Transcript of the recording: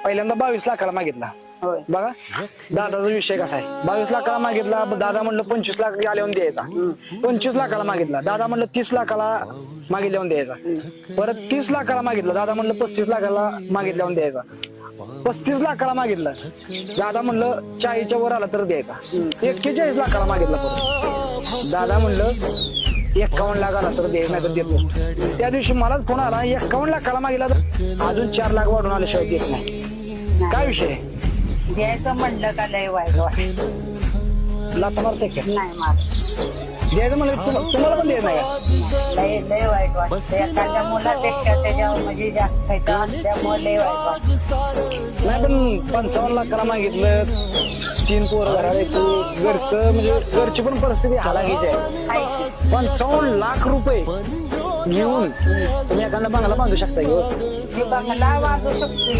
पहिल्यांदा 22 लाखाला मागितला. होय. बघा दादाचा विषय कसा आहे. 22 लाखाला मागितला, दादा म्हणलं 25 लाख आल्यावर द्यायचा. 25 लाखाला मागितला, दादा म्हणलं 30 लाखाला मागितल्यावर द्यायचा. परत 30 लाखाला मागितलं, दादा म्हणलं 35 लाखाला मागितल्यावर द्यायचा. 35 लाखाला मागितलं, दादा म्हणलं 40च्या वर आला तर द्यायचा. 41 लाखाला मागितला, परत दादा म्हणलं 51 लाख आला तर द्यायचं, नाही तर देत नसतो. त्या दिवशी मलाच फोन आला, 51 लाखाला मागितला तर अजून 4 लाख वाढून आल्याशिवाय देत नाही. काय विषय द्यायचं म्हणलं का लय वाईट वाटत. लाथा मारते का? नाही मार द्यायचं म्हणलं तुम्हाला पण द्यायचं नाही का? लय लय वाईट वाटत. एखाद्या मुलापेक्षा त्याच्यावर म्हणजे जास्त आहे का त्यामुळे लय वाईट वाटत. नाही पण 55 लाखाला मागितलं, 3 पोरं घरात येतो, घरचं म्हणजे घरची पण परिस्थिती हालाकीची आहे. 55 लाख रुपये घेऊन तुम्ही एखादा बंगला बांधू शकता. मी बंगला वाजू शकतो.